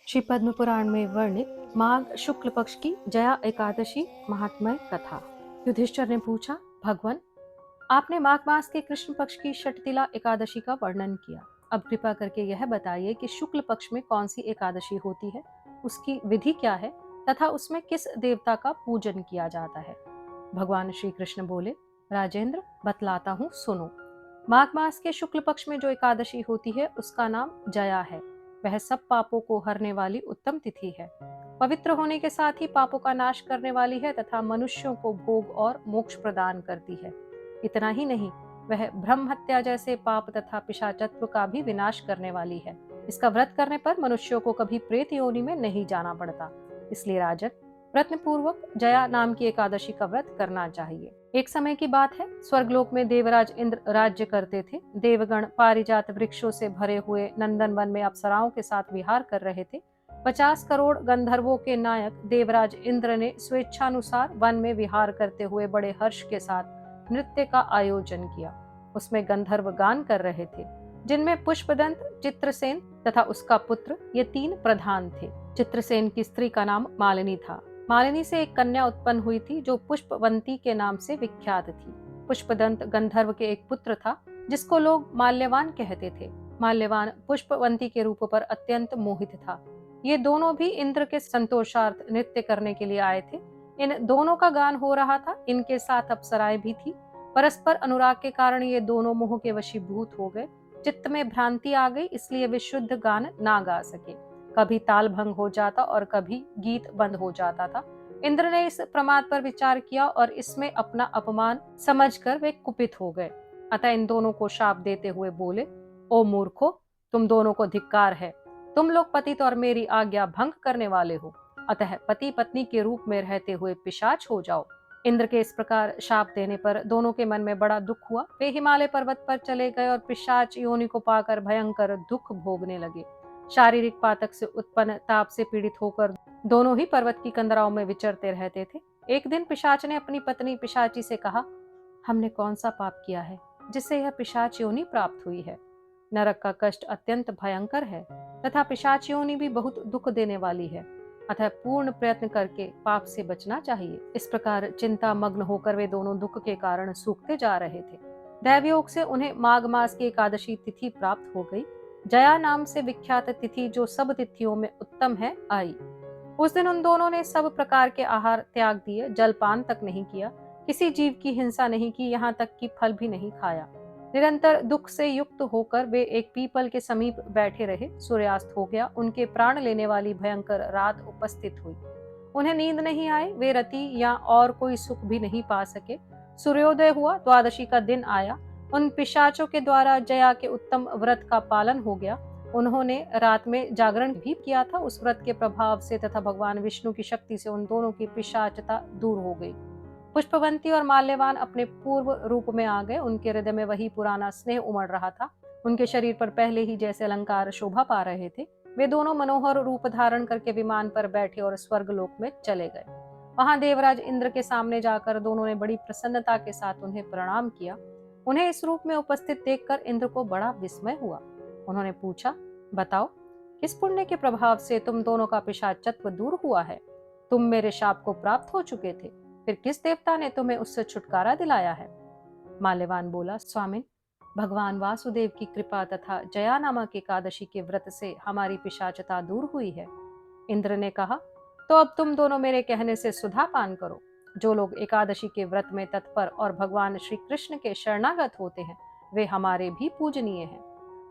श्री पद्म पुराण में वर्णित माघ शुक्ल पक्ष की जया एकादशी महात्म्य कथा। युधिष्ठिर ने पूछा, भगवान, आपने माघ मास के कृष्ण पक्ष की षटतिला एकादशी का वर्णन किया। अब कृपा करके यह बताइए कि शुक्ल पक्ष में कौन सी एकादशी होती है, उसकी विधि क्या है तथा उसमें किस देवता का पूजन किया जाता है। भगवान श्री कृष्ण बोले, राजेंद्र, बतलाता हूँ, सुनो। माघ मास के शुक्ल पक्ष में जो एकादशी होती है उसका नाम जया है। वह सब पापों को हरने वाली उत्तम तिथि है। पवित्र होने के साथ ही पापों का नाश करने वाली है तथा मनुष्यों को भोग और मोक्ष प्रदान करती है। इतना ही नहीं, वह ब्रह्म हत्या जैसे पाप तथा पिशाचत्व का भी विनाश करने वाली है। इसका व्रत करने पर मनुष्यों को कभी प्रेत योनि में नहीं जाना पड़ता। इसलिए राजन, प्रयत्न पूर्वक जया नाम की एकादशी का व्रत करना चाहिए। एक समय की बात है, स्वर्गलोक में देवराज इंद्र राज्य करते थे। देवगण पारिजात वृक्षों से भरे हुए नंदन वन में अप्सराओं के साथ विहार कर रहे थे। 50 करोड़ गंधर्वों के नायक देवराज इंद्र ने स्वेच्छानुसार वन में विहार करते हुए बड़े हर्ष के साथ नृत्य का आयोजन किया। उसमें गंधर्व गान कर रहे थे, जिनमें पुष्पदंत, चित्रसेन तथा उसका पुत्र, ये 3 प्रधान थे। चित्रसेन की स्त्री का नाम मालिनी था। मालिनी से एक कन्या उत्पन्न हुई थी जो पुष्पवंती के नाम से विख्यात थी। पुष्पदंत गंधर्व के एक पुत्र था जिसको लोग माल्यवान कहते थे। माल्यवान पुष्पवंती के रूप पर अत्यंत मोहित था। ये दोनों भी इंद्र के संतोषार्थ नृत्य करने के लिए आए थे। इन दोनों का गान हो रहा था। इनके साथ अप्सराएं भी थी। परस्पर अनुराग के कारण ये दोनों मोह के वशीभूत हो गए। चित्त में भ्रांति आ गई, इसलिए वे शुद्ध गान ना गा सके। कभी ताल भंग हो जाता और कभी गीत बंद हो जाता था। इंद्र ने इस प्रमाद पर विचार किया और इसमें अपना अपमान समझकर वे कुपित हो गए। अतः इन दोनों को शाप देते हुए बोले, ओ मूर्खो, तुम दोनों को धिक्कार है। तुम लोग पतित और मेरी आज्ञा भंग करने वाले हो। अतः पति पत्नी के रूप में रहते हुए पिशाच हो जाओ। इंद्र के इस प्रकार शाप देने पर दोनों के मन में बड़ा दुख हुआ। वे हिमालय पर्वत पर चले गए और पिशाच योनि को पाकर भयंकर दुख भोगने लगे। शारीरिक पातक से उत्पन्न ताप से पीड़ित होकर दोनों ही पर्वत की कंदराओं में विचरते रहते थे। एक दिन पिशाच ने अपनी पत्नी पिशाची से कहा, हमने कौन सा पाप किया है जिससे यह पिशाच योनि प्राप्त हुई है। नरक का कष्ट अत्यंत भयंकर है तथा पिशाच योनि भी बहुत दुख देने वाली है। अतः पूर्ण प्रयत्न करके पाप से बचना चाहिए। इस प्रकार चिंता मग्न होकर वे दोनों दुख के कारण सूखते जा रहे थे। दैवयोग से उन्हें माघ मास की एकादशी तिथि प्राप्त हो गई। जया नाम से विख्यात तिथि, जो सब तिथियों में उत्तम है, आई। उस दिन उन दोनों ने सब प्रकार के आहार त्याग दिए, जलपान तक नहीं किया, किसी जीव की हिंसा नहीं की, यहाँ तक कि फल भी नहीं खाया। निरंतर दुख से युक्त होकर वे एक पीपल के समीप बैठे रहे। सूर्यास्त हो गया। उनके प्राण लेने वाली भयंकर रात उपस्थित हुई। उन्हें नींद नहीं आई। वे रति या और कोई सुख भी नहीं पा सके। सूर्योदय हुआ। द्वादशी का दिन आया। उन पिशाचों के द्वारा जया के उत्तम व्रत का पालन हो गया। उन्होंने रात में जागरण भी किया था। उस व्रत के प्रभाव से तथा भगवान विष्णु की शक्ति से उन दोनों की पिशाचता दूर हो गई। पुष्पवंती और माल्यवान अपने पूर्व रूप में आ गए। उनके हृदय में वही पुराना स्नेह उमड़ रहा था। उनके शरीर पर पहले ही जैसे अलंकार शोभा पा रहे थे। वे दोनों मनोहर रूप धारण करके विमान पर बैठे और स्वर्गलोक में चले गए। वहां देवराज इंद्र के सामने जाकर दोनों ने बड़ी प्रसन्नता के साथ उन्हें प्रणाम किया। उन्हें इस रूप में उपस्थित देखकर इंद्र को बड़ा विस्मय हुआ। उन्होंने पूछा, बताओ, किस पुण्य के प्रभाव से तुम दोनों का पिशाचत्व दूर हुआ है? तुम मेरे शाप को प्राप्त हो चुके थे, फिर किस देवता ने तुम्हें उससे छुटकारा दिलाया है? माल्यवान बोला, स्वामिन, भगवान वासुदेव की कृपा तथा जया नामक एकादशी के व्रत से हमारी पिशाचता दूर हुई है। इंद्र ने कहा, तो अब तुम दोनों मेरे कहने से सुधा पान करो। जो लोग एकादशी के व्रत में तत्पर और भगवान श्री कृष्ण के शरणागत होते हैं, वे हमारे भी पूजनीय हैं।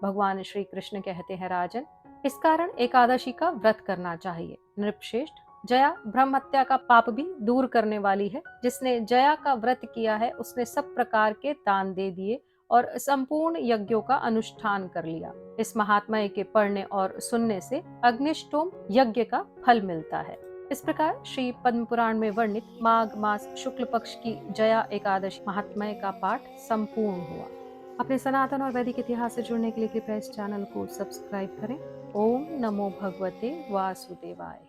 भगवान श्री कृष्ण कहते हैं, राजन, इस कारण एकादशी का व्रत करना चाहिए। नृपश्रेष्ठ, जया ब्रह्म हत्या का पाप भी दूर करने वाली है। जिसने जया का व्रत किया है उसने सब प्रकार के दान दे दिए और संपूर्ण यज्ञों का अनुष्ठान कर लिया। इस महात्म्य के पढ़ने और सुनने से अग्निष्टोम यज्ञ का फल मिलता है। इस प्रकार श्री पद्म पुराण में वर्णित माघ मास शुक्ल पक्ष की जया एकादशी महात्म्य का पाठ संपूर्ण हुआ। अपने सनातन और वैदिक इतिहास से जुड़ने के लिए कृपया इस चैनल को सब्सक्राइब करें। ओम नमो भगवते वासुदेवाय।